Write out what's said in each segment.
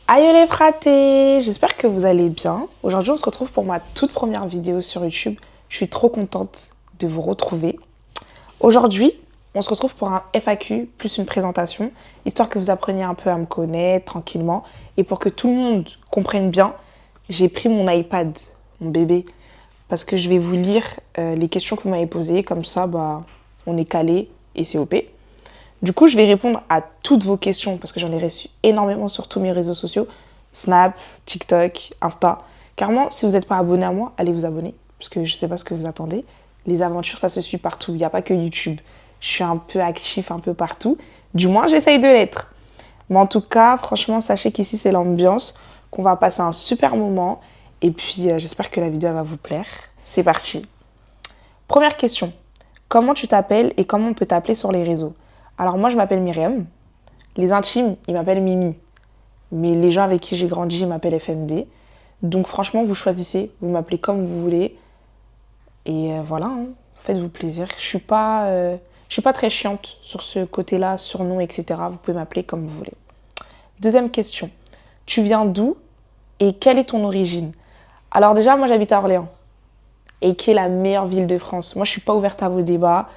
Aïe les fratés, j'espère que vous allez bien. Aujourd'hui, on se retrouve pour ma toute première vidéo sur YouTube. Je suis trop contente de vous retrouver. Aujourd'hui, on se retrouve pour un FAQ plus une présentation, histoire que vous appreniez un peu à me connaître tranquillement. Et pour que tout le monde comprenne bien, j'ai pris mon iPad, mon bébé, parce que je vais vous lire les questions que vous m'avez posées. Comme ça, on est calé et c'est OP. Du coup, je vais répondre à toutes vos questions parce que j'en ai reçu énormément sur tous mes réseaux sociaux. Snap, TikTok, Insta. Carrément, si vous n'êtes pas abonné à moi, allez vous abonner parce que je ne sais pas ce que vous attendez. Les aventures, ça se suit partout. Il n'y a pas que YouTube. Je suis un peu actif un peu partout. Du moins, j'essaye de l'être. Mais en tout cas, franchement, sachez qu'ici, c'est l'ambiance, qu'on va passer un super moment. Et puis, j'espère que la vidéo va vous plaire. C'est parti. Première question. Comment tu t'appelles et comment on peut t'appeler sur les réseaux? Alors moi, je m'appelle Myriam. Les intimes, ils m'appellent Mimi. Mais les gens avec qui j'ai grandi, ils m'appellent FMD. Donc franchement, vous choisissez. Vous m'appelez comme vous voulez. Et voilà, hein. Faites-vous plaisir. Je suis pas très chiante sur ce côté-là, surnom, etc. Vous pouvez m'appeler comme vous voulez. Deuxième question. Tu viens d'où et quelle est ton origine? Alors déjà, moi, j'habite à Orléans. Et qui est la meilleure ville de France. Moi, je suis pas ouverte à vos débats.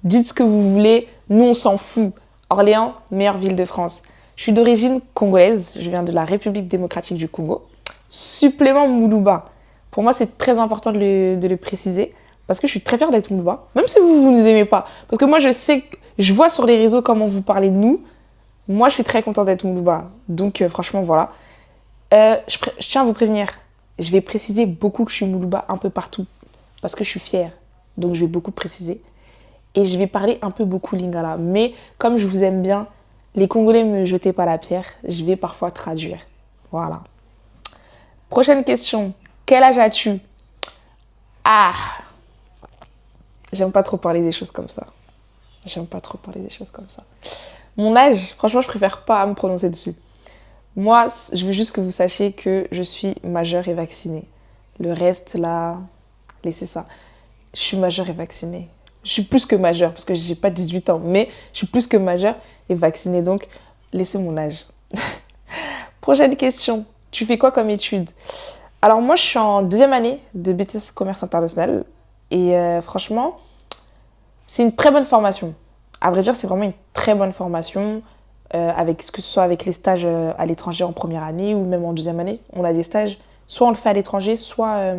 Dites ce que vous voulez, nous on s'en fout. Orléans, meilleure ville de France. Je suis d'origine congolaise, je viens de la République démocratique du Congo. Supplément Moulouba. Pour moi, c'est très important de le préciser parce que je suis très fière d'être Moulouba, même si vous ne nous aimez pas. Parce que moi, je vois sur les réseaux comment vous parlez de nous. Moi, je suis très contente d'être Moulouba. Donc, franchement, voilà. Je tiens à vous prévenir, je vais préciser beaucoup que je suis Moulouba un peu partout parce que je suis fière. Donc, je vais beaucoup préciser. Et je vais parler un peu beaucoup lingala. Mais comme je vous aime bien, les Congolais ne me jetez pas la pierre. Je vais parfois traduire. Voilà. Prochaine question. Quel âge as-tu? Ah, j'aime pas trop parler des choses comme ça. J'aime pas trop parler des choses comme ça. Mon âge, franchement, je préfère pas me prononcer dessus. Moi, je veux juste que vous sachiez que je suis majeure et vaccinée. Le reste, là, laissez ça. Je suis majeure et vaccinée. Je suis plus que majeure parce que j'ai pas 18 ans, mais je suis plus que majeure et vaccinée. Donc, laissez mon âge. Prochaine question. Tu fais quoi comme étude? Alors, moi, je suis en deuxième année de BTS Commerce International. Et franchement, c'est une très bonne formation. À vrai dire, c'est vraiment une très bonne formation. Que ce soit avec les stages à l'étranger en première année ou même en deuxième année. On a des stages, soit on le fait à l'étranger, soit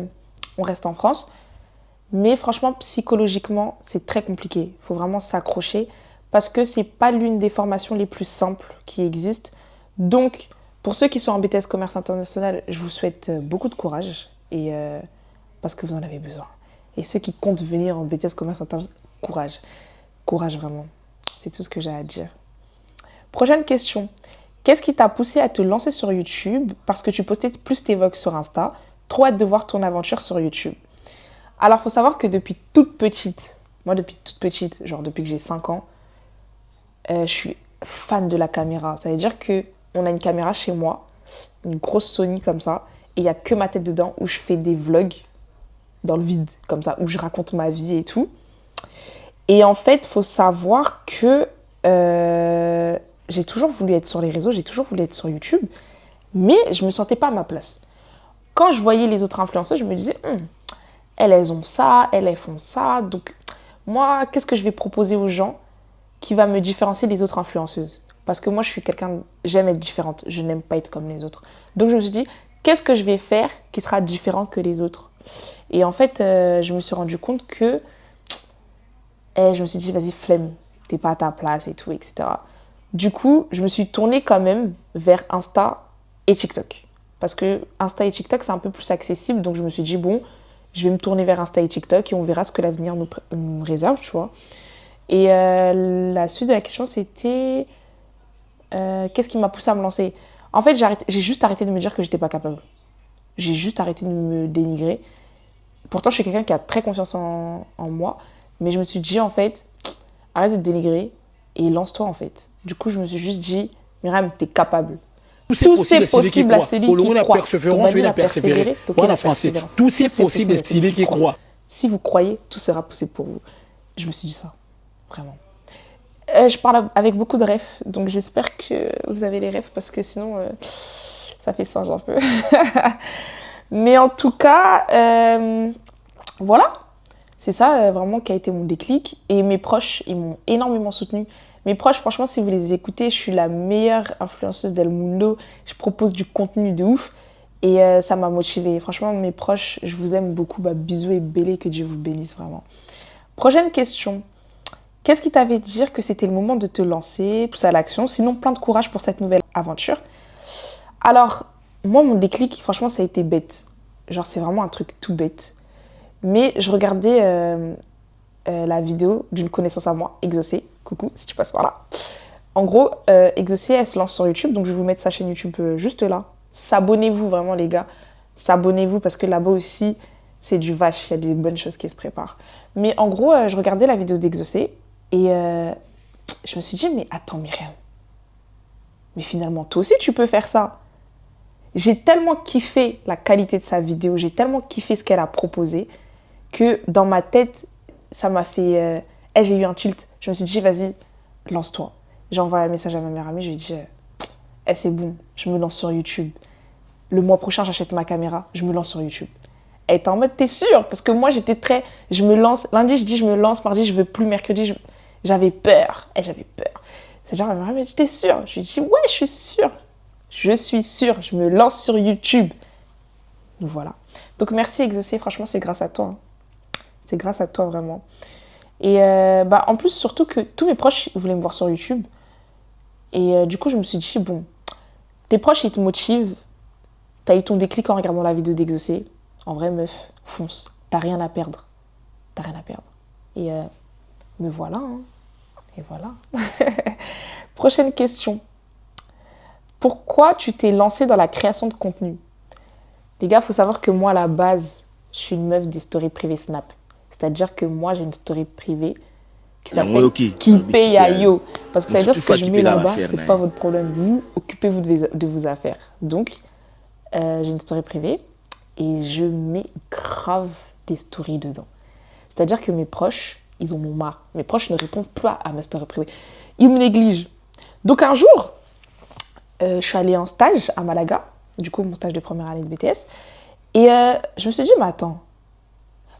on reste en France. Mais franchement, psychologiquement, c'est très compliqué. Il faut vraiment s'accrocher parce que c'est pas l'une des formations les plus simples qui existent. Donc, pour ceux qui sont en BTS Commerce International, je vous souhaite beaucoup de courage et parce que vous en avez besoin. Et ceux qui comptent venir en BTS Commerce International, courage. Courage vraiment. C'est tout ce que j'ai à dire. Prochaine question. Qu'est-ce qui t'a poussé à te lancer sur YouTube? Parce que tu postais plus tes vlogs sur Insta. Trop hâte de voir ton aventure sur YouTube. Alors, il faut savoir que depuis toute petite, moi depuis toute petite, genre depuis que j'ai 5 ans, je suis fan de la caméra. Ça veut dire qu'on a une caméra chez moi, une grosse Sony comme ça, et il n'y a que ma tête dedans où je fais des vlogs dans le vide, comme ça, où je raconte ma vie et tout. Et en fait, il faut savoir que j'ai toujours voulu être sur les réseaux, j'ai toujours voulu être sur YouTube, mais je ne me sentais pas à ma place. Quand je voyais les autres influenceurs, je me disais, elles ont ça, elles font ça. Donc, moi, qu'est-ce que je vais proposer aux gens qui va me différencier des autres influenceuses? Parce que moi, je suis quelqu'un, j'aime être différente. Je n'aime pas être comme les autres. Donc, je me suis dit, qu'est-ce que je vais faire qui sera différent que les autres? Et en fait, je me suis rendu compte que, je me suis dit, vas-y, flemme, t'es pas à ta place et tout, etc. Du coup, je me suis tournée quand même vers Insta et TikTok. Parce que Insta et TikTok, c'est un peu plus accessible. Donc, je me suis dit, bon, je vais me tourner vers Insta et TikTok et on verra ce que l'avenir nous réserve, tu vois. Et la suite de la question, c'était qu'est-ce qui m'a poussée à me lancer? En fait, j'ai juste arrêté de me dire que j'étais pas capable. J'ai juste arrêté de me dénigrer. Pourtant, je suis quelqu'un qui a très confiance en moi. Mais je me suis dit, en fait, arrête de te dénigrer et lance-toi, en fait. Du coup, je me suis juste dit, Myriam, t'es capable. Tout c'est possible à celui qui croit. Donc, Daniel a persévéré, donc il a persévéré. Tout c'est possible à celui qui croit. Si vous croyez, tout sera possible pour vous. Je me suis dit ça, vraiment. Je parle avec beaucoup de rêves, donc j'espère que vous avez les rêves parce que sinon, Ça fait singe un peu. Mais en tout cas, voilà. C'est ça vraiment qui a été mon déclic. Et mes proches, ils m'ont énormément soutenue. Mes proches, franchement, si vous les écoutez, je suis la meilleure influenceuse d'El Mundo. Je propose du contenu de ouf. Et ça m'a motivée. Franchement, mes proches, je vous aime beaucoup. Bisous et bélé, que Dieu vous bénisse vraiment. Prochaine question. Qu'est-ce qui t'avait dit que c'était le moment de te lancer, pousser à l'action? Sinon, plein de courage pour cette nouvelle aventure. Alors, moi, mon déclic, franchement, ça a été bête. Genre, c'est vraiment un truc tout bête. Mais je regardais la vidéo d'une connaissance à moi, Exaucé. Coucou, si tu passes par là. En gros, Exaucé, elle se lance sur YouTube. Donc, je vais vous mettre sa chaîne YouTube juste là. S'abonnez-vous, vraiment, les gars. S'abonnez-vous parce que là-bas aussi, c'est du vache. Il y a des bonnes choses qui se préparent. Mais en gros, je regardais la vidéo d'Exaucé. Et je me suis dit, mais attends, Myriam. Mais finalement, toi aussi, tu peux faire ça. J'ai tellement kiffé la qualité de sa vidéo. J'ai tellement kiffé ce qu'elle a proposé que dans ma tête, ça m'a fait... j'ai eu un tilt. Je me suis dit, vas-y, lance-toi. J'ai envoyé un message à ma meilleure amie. Je lui ai dit, c'est bon, je me lance sur YouTube. Le mois prochain, j'achète ma caméra. Je me lance sur YouTube. Elle était en mode, t'es sûre? Parce que moi, j'étais très... Je me lance. Lundi, je dis, je me lance. Mardi, je veux plus. Mercredi, j'avais peur. J'avais peur. C'est-à-dire, ma mère m'a dit, t'es sûre? Je lui ai dit, ouais, je suis sûre. Je suis sûre. Je me lance sur YouTube. Donc voilà. Donc merci Exaucé. Franchement, c'est grâce à toi. Hein. C'est grâce à toi, vraiment. Et en plus, surtout que tous mes proches voulaient me voir sur YouTube. Et du coup, je me suis dit, bon, tes proches, ils te motivent. T'as eu ton déclic en regardant la vidéo d'Exaucé. En vrai, meuf, fonce. T'as rien à perdre. T'as rien à perdre. Et me voilà. Hein. Et voilà. Prochaine question. Pourquoi tu t'es lancée dans la création de contenu? Les gars, il faut savoir que moi, à la base, je suis une meuf des stories privées Snap. C'est-à-dire que moi, j'ai une story privée qui s'appelle Qui paye à yo. Parce que ça veut dire ce que je mets là-bas, c'est pas votre problème. Vous, occupez-vous de vos affaires. Donc, j'ai une story privée et je mets grave des stories dedans. C'est-à-dire que mes proches, ils en ont marre. Mes proches ne répondent pas à ma story privée. Ils me négligent. Donc, un jour, je suis allée en stage à Malaga. Du coup, mon stage de première année de BTS. Et je me suis dit, mais attends,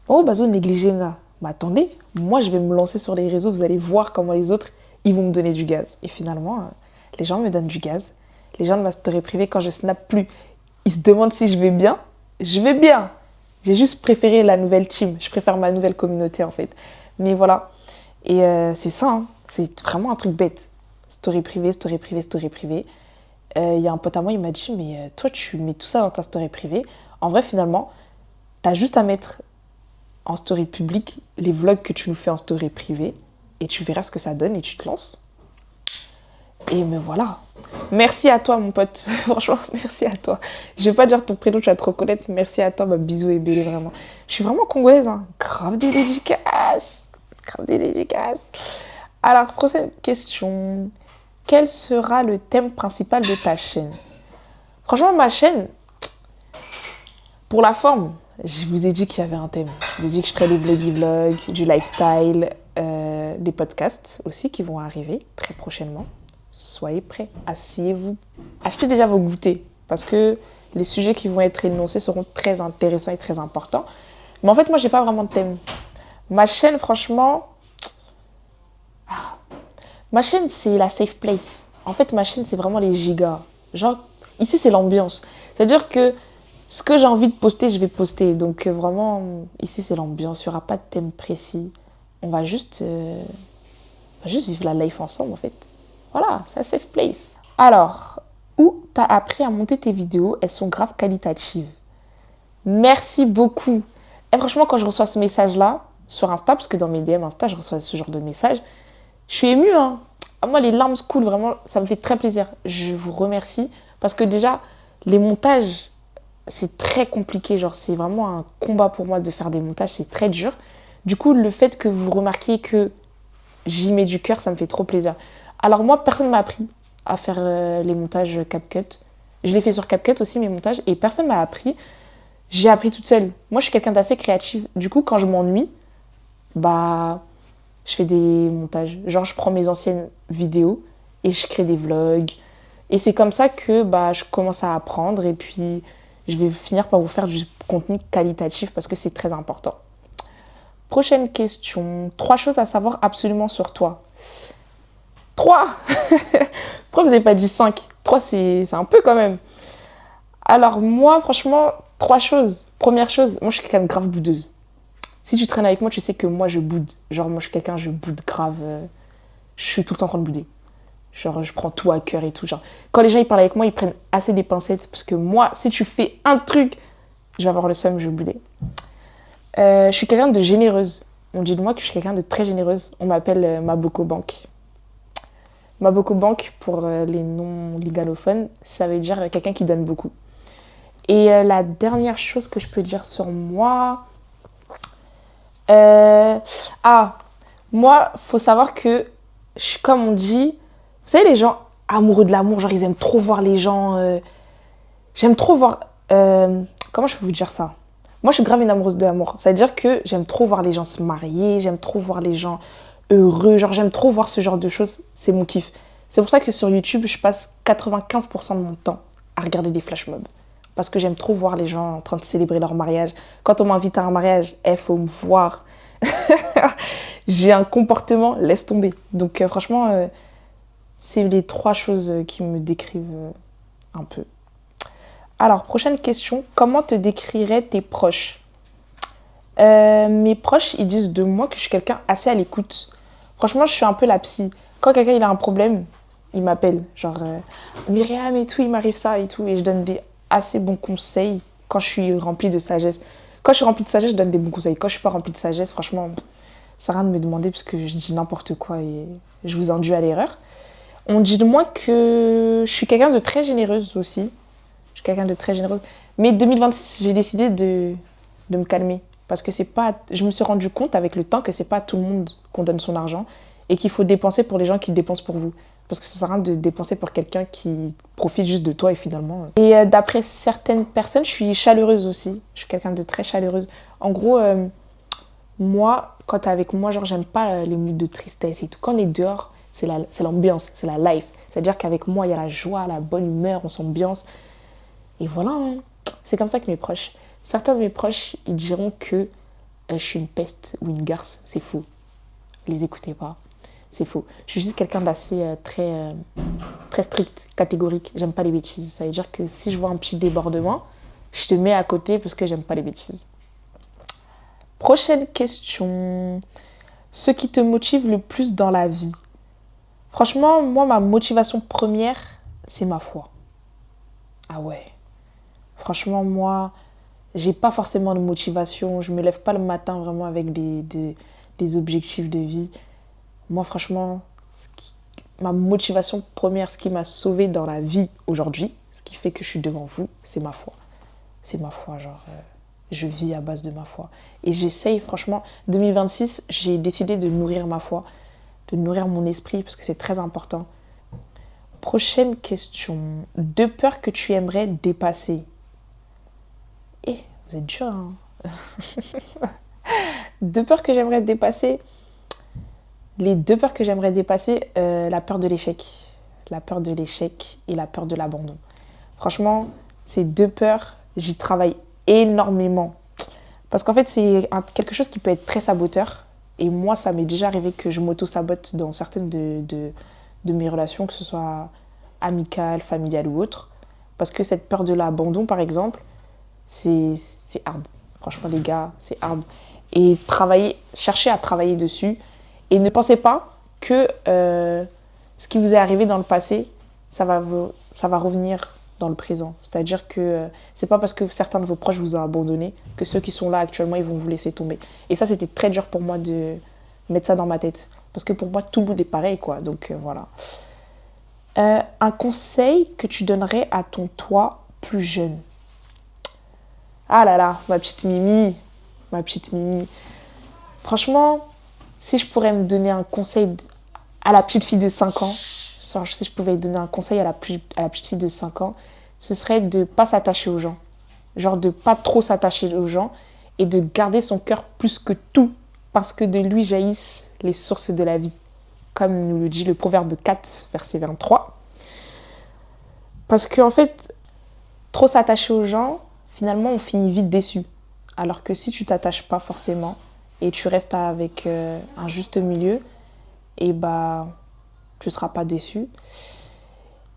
oh, bazo négligé là. Mais attendez, moi, je vais me lancer sur les réseaux. Vous allez voir comment les autres, ils vont me donner du gaz. Et finalement, les gens me donnent du gaz. Les gens de ma story privée, quand je snap plus, ils se demandent si je vais bien. Je vais bien. J'ai juste préféré la nouvelle team. Je préfère ma nouvelle communauté, en fait. Mais voilà. Et c'est ça, hein. C'est vraiment un truc bête. Story privée, story privée, story privée. Y a un pote à moi, il m'a dit, mais toi, tu mets tout ça dans ta story privée. En vrai, finalement, t'as juste à mettre en story publique les vlogs que tu nous fais en story privée et tu verras ce que ça donne et tu te lances. Et me voilà. Merci à toi, mon pote. Franchement, merci à toi. Je vais pas dire ton prénom, tu vas te reconnaître. Merci à toi, bisous et bébé, vraiment. Je suis vraiment congolaise, hein. Grave des dédicaces. Grave des dédicaces. Alors, prochaine question. Quel sera le thème principal de ta chaîne? Franchement, ma chaîne, pour la forme, je vous ai dit qu'il y avait un thème. Je vous ai dit que je ferais des vlogs, du lifestyle, des podcasts aussi qui vont arriver très prochainement. Soyez prêts, asseyez-vous. Achetez déjà vos goûters parce que les sujets qui vont être énoncés seront très intéressants et très importants. Mais en fait, moi, j'ai pas vraiment de thème. Ma chaîne, franchement... Ma chaîne, c'est la safe place. En fait, ma chaîne, c'est vraiment les gigas. Genre, ici, c'est l'ambiance. C'est-à-dire que ce que j'ai envie de poster, je vais poster. Donc, vraiment, ici, c'est l'ambiance. Il n'y aura pas de thème précis. On va juste vivre la life ensemble, en fait. Voilà, c'est la safe place. Alors, où t'as appris à monter tes vidéos? Elles sont grave qualitatives. Merci beaucoup. Et franchement, quand je reçois ce message-là, sur Insta, parce que dans mes DM Insta, je reçois ce genre de message, je suis émue, hein. Moi, les larmes se coulent, vraiment, ça me fait très plaisir. Je vous remercie parce que déjà, les montages, c'est très compliqué. Genre, c'est vraiment un combat pour moi de faire des montages, c'est très dur. Du coup, le fait que vous remarquiez que j'y mets du cœur, ça me fait trop plaisir. Alors moi, personne ne m'a appris à faire les montages CapCut. Je l'ai fait sur CapCut aussi, mes montages, et personne ne m'a appris. J'ai appris toute seule. Moi, je suis quelqu'un d'assez créatif. Du coup, quand je m'ennuie, je fais des montages. Genre, je prends mes anciennes vidéos et je crée des vlogs. Et c'est comme ça que je commence à apprendre et puis je vais finir par vous faire du contenu qualitatif parce que c'est très important. Prochaine question. 3 choses à savoir absolument sur toi. 3. Pourquoi vous n'avez pas dit 5? 3, c'est un peu quand même. Alors moi, franchement, 3 choses. Première chose, moi je suis quelqu'un de grave boudeuse. Si tu traînes avec moi, tu sais que moi je boude. Genre moi je suis quelqu'un, je boude grave. Je suis tout le temps en train de bouder. Genre je prends tout à cœur et tout. Genre quand les gens ils parlent avec moi, ils prennent assez des pincettes. Parce que moi, si tu fais un truc, je vais avoir le seum, je vais bouder. Je suis quelqu'un de généreuse. On dit de moi que je suis quelqu'un de très généreuse. On m'appelle Maboko Bank. Maboko Bank, pour les non-ligalophones, ça veut dire quelqu'un qui donne beaucoup. Et la dernière chose que je peux dire sur moi... moi, faut savoir que, comme on dit... Vous savez, les gens amoureux de l'amour, genre ils aiment trop voir les gens... J'aime trop voir... comment je peux vous dire ça? Moi, je suis grave une amoureuse de l'amour. Ça veut dire que j'aime trop voir les gens se marier, j'aime trop voir les gens heureux, genre j'aime trop voir ce genre de choses, c'est mon kiff. C'est pour ça que sur YouTube, je passe 95% de mon temps à regarder des flash mobs. Parce que j'aime trop voir les gens en train de célébrer leur mariage. Quand on m'invite à un mariage, faut me voir. J'ai un comportement, laisse tomber. Donc franchement, c'est les 3 choses qui me décrivent un peu. Alors, prochaine question. Comment te décriraient tes proches? Mes proches, ils disent de moi que je suis quelqu'un assez à l'écoute. Franchement, je suis un peu la psy. Quand quelqu'un il a un problème, il m'appelle. Genre, Myriam et tout, il m'arrive ça et tout. Et je donne des assez bons conseils quand je suis remplie de sagesse. Quand je suis remplie de sagesse, je donne des bons conseils. Quand je suis pas remplie de sagesse, franchement, ça sert à rien de me demander parce que je dis n'importe quoi et je vous induis à l'erreur. On dit de moi que je suis quelqu'un de très généreuse aussi. Je suis quelqu'un de très généreuse. Mais 2026, j'ai décidé de me calmer. Parce que c'est pas... Je me suis rendu compte avec le temps que c'est pas à tout le monde qu'on donne son argent et qu'il faut dépenser pour les gens qui dépensent pour vous. Parce que ça sert à rien de dépenser pour quelqu'un qui profite juste de toi et finalement... Et d'après certaines personnes, je suis chaleureuse aussi. Je suis quelqu'un de très chaleureuse. En gros, moi, quand t'es avec moi, genre, j'aime pas les moods de tristesse et tout. Quand on est dehors, c'est l'ambiance, c'est la life. C'est-à-dire qu'avec moi, il y a la joie, la bonne humeur, on s'ambiance. Et voilà, hein. C'est comme ça que mes proches... Certains de mes proches, ils diront que je suis une peste ou une garce. C'est faux. Les écoutez pas. C'est faux. Je suis juste quelqu'un d'assez très strict, catégorique. J'aime pas les bêtises. Ça veut dire que si je vois un petit débordement, je te mets à côté parce que j'aime pas les bêtises. Prochaine question. Ce qui te motive le plus dans la vie? Franchement, moi, ma motivation première, c'est ma foi. Ah ouais. Franchement, moi... J'ai pas forcément de motivation, je me lève pas le matin vraiment avec des objectifs de vie. Moi, franchement, ma motivation première, ce qui m'a sauvée dans la vie aujourd'hui, ce qui fait que je suis devant vous, c'est ma foi. C'est ma foi, genre, je vis à base de ma foi. Et j'essaye, franchement, 2026, j'ai décidé de nourrir ma foi, de nourrir mon esprit, parce que c'est très important. Prochaine question. 2 peurs que tu aimerais dépasser? Vous êtes dur, hein. 2 peurs que j'aimerais dépasser. Les 2 peurs que j'aimerais dépasser, la peur de l'échec. La peur de l'échec et la peur de l'abandon. Franchement, ces 2 peurs, j'y travaille énormément. Parce qu'en fait, c'est quelque chose qui peut être très saboteur. Et moi, ça m'est déjà arrivé que je m'auto-sabote dans certaines de mes relations, que ce soit amicales, familiales ou autres. Parce que cette peur de l'abandon, par exemple, c'est hard. Franchement, les gars, c'est hard. Et cherchez à travailler dessus. Et ne pensez pas que ce qui vous est arrivé dans le passé, ça va revenir dans le présent. C'est-à-dire que c'est pas parce que certains de vos proches vous ont abandonné que ceux qui sont là actuellement, ils vont vous laisser tomber. Et ça, c'était très dur pour moi de mettre ça dans ma tête. Parce que pour moi, tout le monde est pareil, quoi. Donc, voilà. Un conseil que tu donnerais à ton toi plus jeune? Ah là là, ma petite Mimi. Ma petite Mimi. Franchement, si je pourrais me donner un conseil à la petite fille de 5 ans, si je pouvais donner un conseil à la petite fille de 5 ans, ce serait de ne pas s'attacher aux gens. Genre de ne pas trop s'attacher aux gens et de garder son cœur plus que tout parce que de lui jaillissent les sources de la vie. Comme nous le dit le proverbe 4, verset 23. Parce qu'en fait, trop s'attacher aux gens, finalement, on finit vite déçu. Alors que si tu t'attaches pas forcément et tu restes avec un juste milieu, et bah, tu seras pas déçu.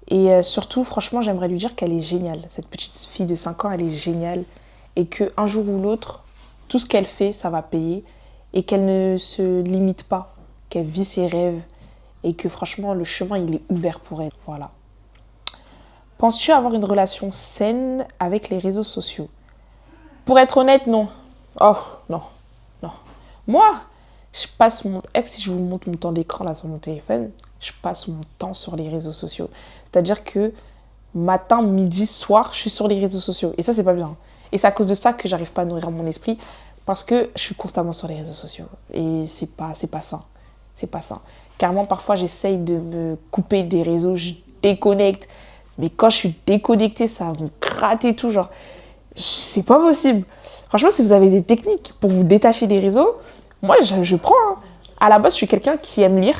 Et surtout, franchement, j'aimerais lui dire qu'elle est géniale. Cette petite fille de 5 ans, elle est géniale. Et qu'un jour ou l'autre, tout ce qu'elle fait, ça va payer. Et qu'elle ne se limite pas. Qu'elle vit ses rêves. Et que franchement, le chemin, il est ouvert pour elle. Voilà. Penses-tu avoir une relation saine avec les réseaux sociaux? Pour être honnête, non. Oh, non. Non. Moi, je passe mon... Si je vous montre mon temps d'écran là sur mon téléphone, je passe mon temps sur les réseaux sociaux. C'est-à-dire que matin, midi, soir, je suis sur les réseaux sociaux. Et ça, c'est pas bien. Et c'est à cause de ça que j'arrive pas à nourrir mon esprit. Parce que je suis constamment sur les réseaux sociaux. Et c'est pas sain. C'est pas sain. Carrément, parfois, j'essaye de me couper des réseaux, je déconnecte. Mais quand je suis déconnectée, ça va me gratter tout. Genre, c'est pas possible. Franchement, si vous avez des techniques pour vous détacher des réseaux, moi, je prends. Hein. À la base, je suis quelqu'un qui aime lire.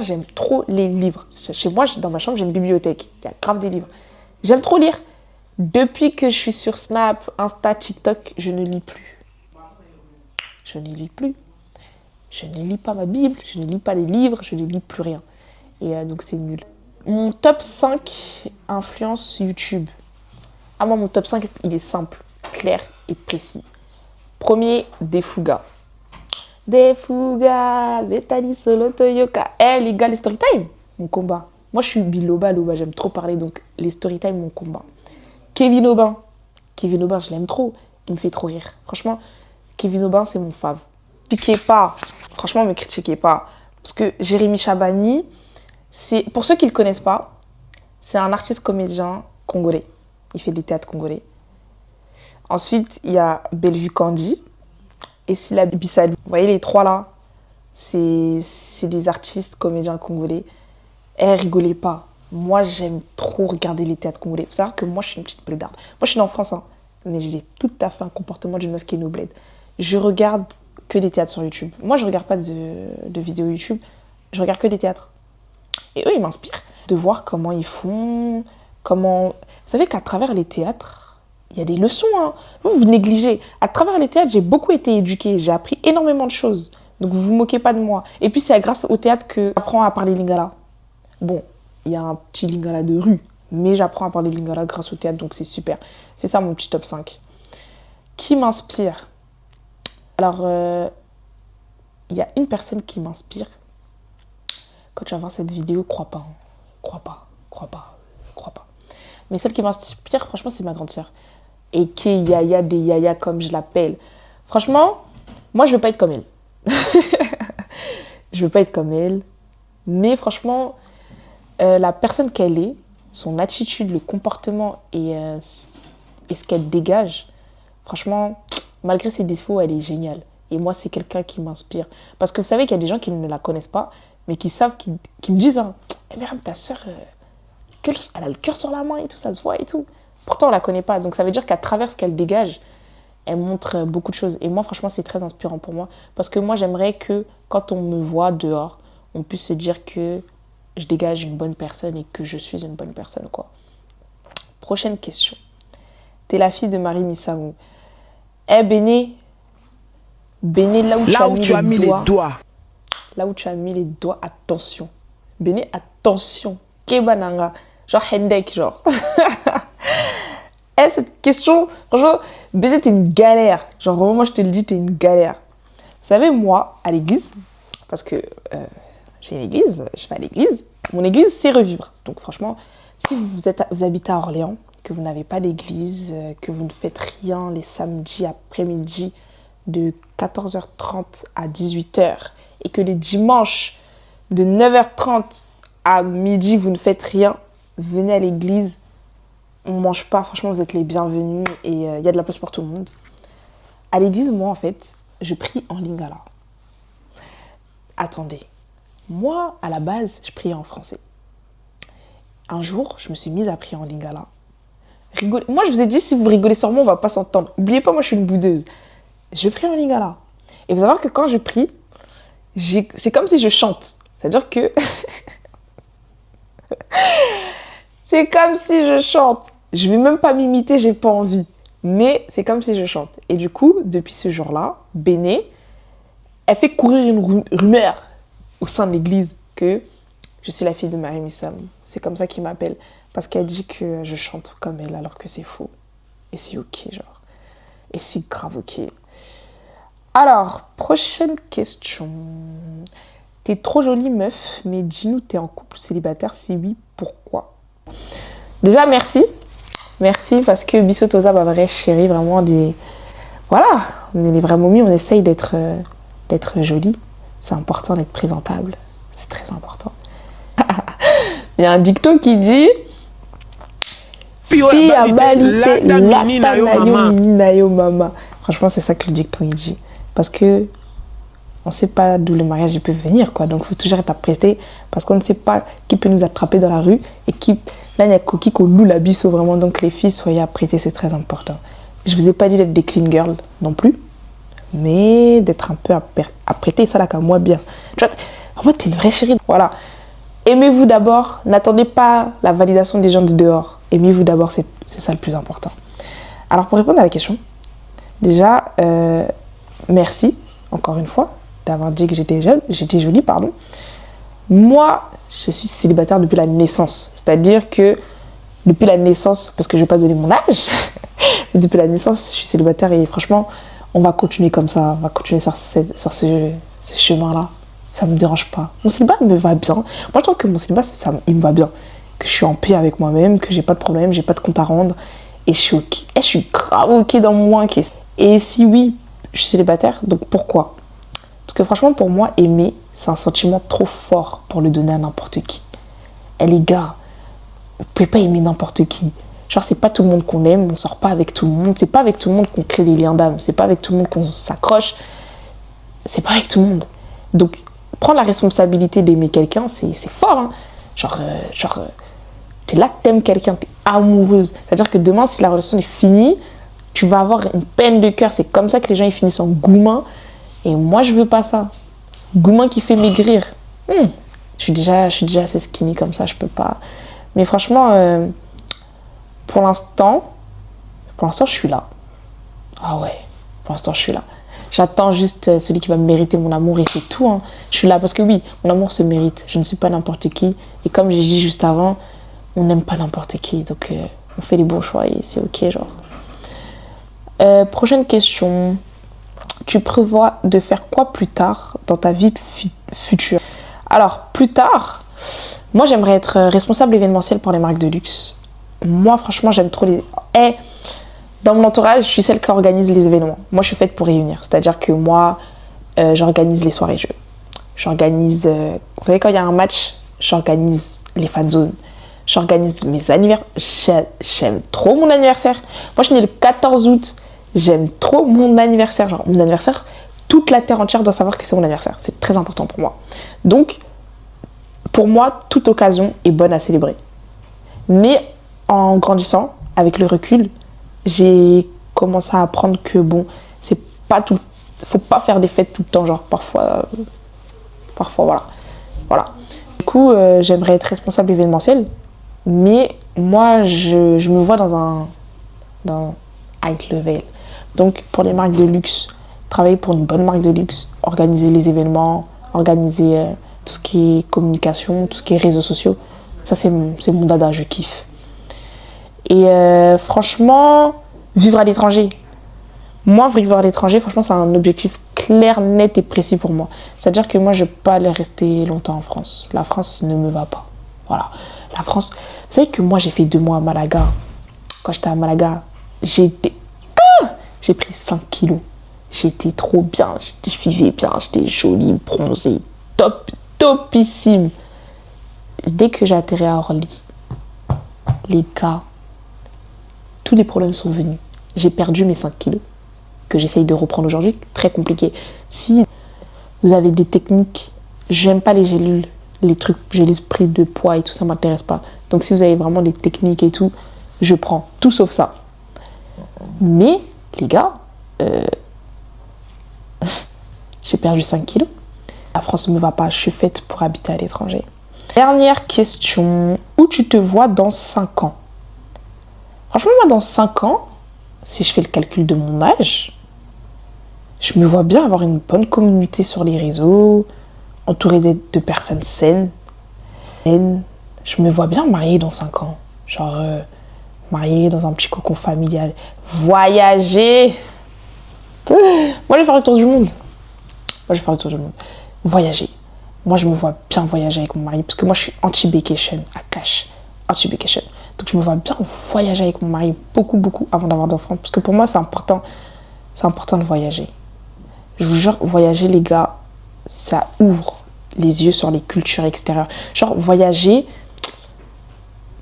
J'aime trop les livres. Chez moi, dans ma chambre, j'ai une bibliothèque. Il y a grave des livres. J'aime trop lire. Depuis que je suis sur Snap, Insta, TikTok, je ne lis plus. Je ne lis plus. Je ne lis pas ma Bible, je ne lis pas les livres, je ne lis plus rien. Et donc, c'est nul. Mon top 5 influence YouTube. Ah, moi, mon top 5, il est simple, clair et précis. Premier, Defuga. Defuga, Betali Solo Toyoka. Les gars, les story time, mon combat. Moi, je suis biloba, j'aime trop parler, donc les story time, mon combat. Kevin Aubin, je l'aime trop. Il me fait trop rire. Franchement, Kevin Aubin, c'est mon fave. Critiquez pas. Franchement, me critiquez pas. Parce que Jérémy Chabani, pour ceux qui ne le connaissent pas, c'est un artiste comédien congolais. Il fait des théâtres congolais. Ensuite, il y a Bellevue Candy et Sila Bissali. Vous voyez les trois là, c'est des artistes comédiens congolais. Rigolez pas. Moi, j'aime trop regarder les théâtres congolais. Il faut savoir que moi, je suis une petite blédarde. Moi, je suis née en France, hein, mais j'ai tout à fait un comportement d'une meuf qui est no bled. Je regarde que des théâtres sur YouTube. Moi, je regarde pas de vidéos YouTube. Je regarde que des théâtres. Et eux, ils m'inspirent de voir comment ils font, comment... Vous savez qu'à travers les théâtres, il y a des leçons. Hein. Vous négligez. À travers les théâtres, j'ai beaucoup été éduquée. J'ai appris énormément de choses. Donc, vous vous moquez pas de moi. Et puis, c'est grâce au théâtre que j'apprends à parler lingala. Bon, il y a un petit lingala de rue, mais j'apprends à parler lingala grâce au théâtre, donc c'est super. C'est ça mon petit top 5. Qui m'inspire? Alors, il y a une personne qui m'inspire. Quand tu vas voir cette vidéo, crois pas. Hein. Crois pas. Mais celle qui m'inspire, franchement, c'est ma grande sœur. Et qui est Yaya des Yaya, comme je l'appelle. Franchement, moi, je veux pas être comme elle. Je veux pas être comme elle. Mais franchement, la personne qu'elle est, son attitude, le comportement et ce qu'elle dégage, franchement, malgré ses défauts, elle est géniale. Et moi, c'est quelqu'un qui m'inspire. Parce que vous savez qu'il y a des gens qui ne la connaissent pas, mais qui savent, qui me disent hein, Myriam, ta sœur, elle a le cœur sur la main et tout, ça se voit et tout. Pourtant, on la connaît pas. Donc, ça veut dire qu'à travers ce qu'elle dégage, elle montre beaucoup de choses. Et moi, franchement, c'est très inspirant pour moi. Parce que moi, j'aimerais que quand on me voit dehors, on puisse se dire que je dégage une bonne personne et que je suis une bonne personne, quoi. Prochaine question. T'es la fille de Marie Missamou. Béné, là où tu as mis les doigts. Là où tu as mis les doigts, attention. Béné, attention. Kebananga. Genre Hendek, genre. Cette question, franchement, Béné, t'es une galère. Genre, vraiment, moi, je te le dis, t'es une galère. Vous savez, moi, à l'église, parce que j'ai une église, je vais à l'église, mon église, c'est Revivre. Donc, franchement, si vous habitez à Orléans, que vous n'avez pas d'église, que vous ne faites rien les samedis après-midi de 14h30 à 18h et que les dimanches de 9h30 à midi, vous ne faites rien, venez à l'église. On ne mange pas, franchement, vous êtes les bienvenus et il y a de la place pour tout le monde. À l'église, moi, en fait, je prie en lingala. Attendez, moi, à la base, je priais en français. Un jour, je me suis mise à prier en lingala. Moi, je vous ai dit, si vous rigolez sur moi, on ne va pas s'entendre. N'oubliez pas, moi, je suis une boudeuse. Je prie en lingala. Et vous savez que quand je prie, c'est comme si je chante. C'est-à-dire que... C'est comme si je chante. Je vais même pas m'imiter, j'ai pas envie. Mais c'est comme si je chante. Et du coup, depuis ce jour-là, Béné, elle fait courir une rumeur au sein de l'église que je suis la fille de Marie Missam. C'est comme ça qu'ils m'appellent. Parce qu'elle dit que je chante comme elle alors que c'est faux. Et c'est ok, genre. Et c'est grave ok. Alors, prochaine question. T'es trop jolie meuf, mais dis-nous, t'es en couple célibataire? Si oui, pourquoi? Déjà, merci. Merci parce que Bissotosa, ma vraie chérie, vraiment des... Voilà, on est vraiment mis, on essaye d'être jolie. C'est important d'être présentable. C'est très important. Il y a un dicton qui dit... Pia balite lata na yo mama. Franchement, c'est ça que le dicton il dit. Parce que on ne sait pas d'où le mariage peut venir, quoi. Donc, il faut toujours être apprêté parce qu'on ne sait pas qui peut nous attraper dans la rue et qui... Là, il y a Coquille qui loue la bisso, vraiment. Donc, les filles, soyez apprêtées, c'est très important. Je ne vous ai pas dit d'être des clean girls non plus, mais d'être un peu apprêtée, ça là, comme moi, bien. Tu vois, en mode, t'es une vraie chérie. Voilà. Aimez-vous d'abord. N'attendez pas la validation des gens de dehors. Aimez-vous d'abord, c'est ça le plus important. Alors, pour répondre à la question, déjà, merci, encore une fois, d'avoir dit que j'étais jolie, pardon. Moi, je suis célibataire depuis la naissance. C'est-à-dire que depuis la naissance, parce que je ne vais pas donner mon âge, mais depuis la naissance, je suis célibataire et franchement, on va continuer comme ça, on va continuer sur ce chemin-là. Ça ne me dérange pas. Mon célibat me va bien. Moi, je trouve que mon célibat, il me va bien. Que je suis en paix avec moi-même, que j'ai pas de problème, j'ai pas de compte à rendre. Et je suis ok. Et je suis grave ok dans mon ok. Et si oui, je suis célibataire, donc pourquoi? Parce que franchement, pour moi, aimer, c'est un sentiment trop fort pour le donner à n'importe qui. Et les gars, vous pouvez pas aimer n'importe qui. Genre, c'est pas tout le monde qu'on aime, on sort pas avec tout le monde. C'est pas avec tout le monde qu'on crée des liens d'âme. C'est pas avec tout le monde qu'on s'accroche. C'est pas avec tout le monde. Donc, prendre la responsabilité d'aimer quelqu'un, c'est fort. Hein. Genre, t'es là, t'aimes quelqu'un, t'es amoureuse. C'est-à-dire que demain, si la relation est finie, tu vas avoir une peine de cœur. C'est comme ça que les gens ils finissent en goumin. Et moi, je veux pas ça. Goumin qui fait maigrir. Je suis déjà assez skinny comme ça, je peux pas. Mais franchement, pour l'instant, je suis là. Ah ouais, pour l'instant, je suis là. J'attends juste celui qui va mériter mon amour et c'est tout. Hein. Je suis là parce que oui, mon amour se mérite. Je ne suis pas n'importe qui. Et comme j'ai dit juste avant, on n'aime pas n'importe qui. Donc, on fait les bons choix et c'est ok, genre. Prochaine question. Tu prévois de faire quoi plus tard dans ta vie future? Alors, plus tard, moi, j'aimerais être responsable événementiel pour les marques de luxe. Moi, franchement, j'aime trop les... Dans mon entourage, je suis celle qui organise les événements. Moi, je suis faite pour réunir. C'est-à-dire que moi, j'organise les soirées jeux. J'organise... vous savez, quand il y a un match, j'organise les fan zones. J'organise mes anniversaires. J'aime trop mon anniversaire. Moi, je suis née le 14 août. J'aime trop mon anniversaire. Genre, mon anniversaire, toute la terre entière doit savoir que c'est mon anniversaire. C'est très important pour moi. Donc, pour moi, toute occasion est bonne à célébrer. Mais en grandissant, avec le recul, j'ai commencé à apprendre que bon, c'est pas tout, faut pas faire des fêtes tout le temps, genre parfois voilà. Du coup, j'aimerais être responsable événementiel, mais moi, je me vois dans high level. Donc, pour les marques de luxe, travailler pour une bonne marque de luxe, organiser les événements, organiser tout ce qui est communication, tout ce qui est réseaux sociaux, ça c'est mon dada, je kiffe. Et franchement, vivre à l'étranger. Moi, vivre à l'étranger, franchement, c'est un objectif clair, net et précis pour moi. C'est-à-dire que moi, je ne vais pas aller rester longtemps en France. La France ne me va pas. Voilà. La France... Vous savez que moi, j'ai fait 2 mois à Malaga. Quand j'étais à Malaga, j'ai pris 5 kilos. J'étais trop bien. Je vivais bien. J'étais jolie, bronzée. Topissime. Dès que j'ai atterri à Orly, les gars, tous les problèmes sont venus. J'ai perdu mes 5 kilos que j'essaye de reprendre aujourd'hui. Très compliqué. Si vous avez des techniques, j'aime pas les gélules, les trucs, j'ai l'esprit de poids et tout ça m'intéresse pas. Donc si vous avez vraiment des techniques et tout, je prends tout sauf ça. Mais les gars, j'ai perdu 5 kilos. La France ne me va pas, je suis faite pour habiter à l'étranger. Dernière question. où tu te vois dans 5 ans? Franchement, moi, dans 5 ans, si je fais le calcul de mon âge, je me vois bien avoir une bonne communauté sur les réseaux, entourée de personnes saines. Je me vois bien mariée dans 5 ans. Genre, mariée dans un petit cocon familial. Voyager. Moi, je vais faire le tour du monde. Voyager. Moi, je me vois bien voyager avec mon mari. Parce que moi, je suis anti-vacation, à cash. Anti-vacation. Donc, je me vois bien voyager avec mon mari beaucoup, beaucoup avant d'avoir d'enfants. Parce que pour moi, c'est important. C'est important de voyager. Je vous jure, voyager, les gars, ça ouvre les yeux sur les cultures extérieures. Genre, voyager...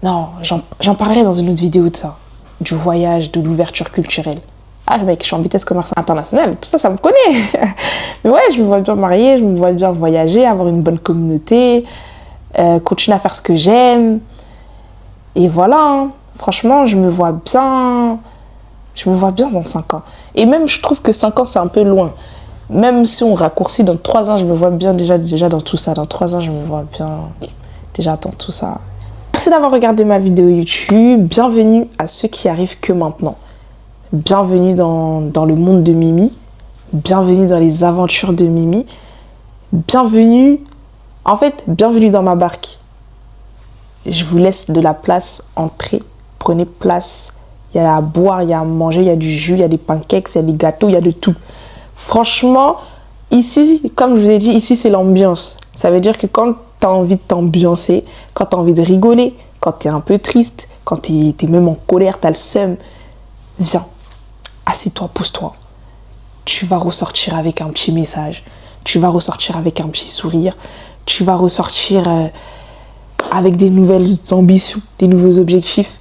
Non, j'en parlerai dans une autre vidéo de ça. Du voyage, de l'ouverture culturelle. Ah, mec, je suis en vitesse commerciale internationale. Tout ça, ça me connaît. Mais ouais, je me vois bien mariée, je me vois bien voyager, avoir une bonne communauté, continuer à faire ce que j'aime. Et voilà, hein. Franchement, je me vois bien dans 5 ans. Et même, je trouve que 5 ans, c'est un peu loin. Même si on raccourcit dans 3 ans, je me vois bien déjà dans tout ça. Dans 3 ans, je me vois bien déjà dans tout ça. Merci d'avoir regardé ma vidéo YouTube. Bienvenue à ceux qui arrivent que maintenant. Bienvenue dans le monde de Mimi. Bienvenue dans les aventures de Mimi. Bienvenue dans ma barque. Je vous laisse de la place, entrez, prenez place. Il y a à boire, il y a à manger, il y a du jus, il y a des pancakes, il y a des gâteaux, il y a de tout. Franchement, ici, comme je vous ai dit, ici c'est l'ambiance. Ça veut dire que quand tu as envie de t'ambiancer, quand tu as envie de rigoler, quand tu es un peu triste, quand tu es même en colère, tu as le seum, viens, assieds-toi, pose-toi. Tu vas ressortir avec un petit message, tu vas ressortir avec un petit sourire, tu vas ressortir avec des nouvelles ambitions, des nouveaux objectifs.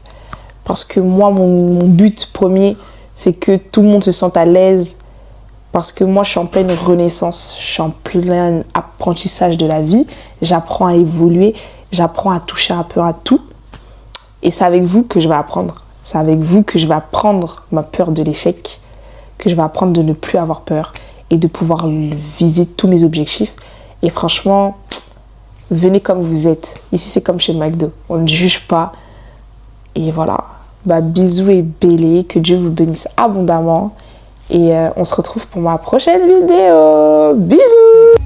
Parce que moi, mon but premier, c'est que tout le monde se sente à l'aise. Parce que moi, je suis en pleine renaissance, je suis en plein apprentissage de la vie. J'apprends à évoluer, j'apprends à toucher un peu à tout. Et c'est avec vous que je vais apprendre. C'est avec vous que je vais apprendre ma peur de l'échec, que je vais apprendre de ne plus avoir peur et de pouvoir viser tous mes objectifs. Et franchement, venez comme vous êtes. Ici, c'est comme chez McDo. On ne juge pas. Et voilà. Bah, bisous et bélé. Que Dieu vous bénisse abondamment. Et on se retrouve pour ma prochaine vidéo. Bisous!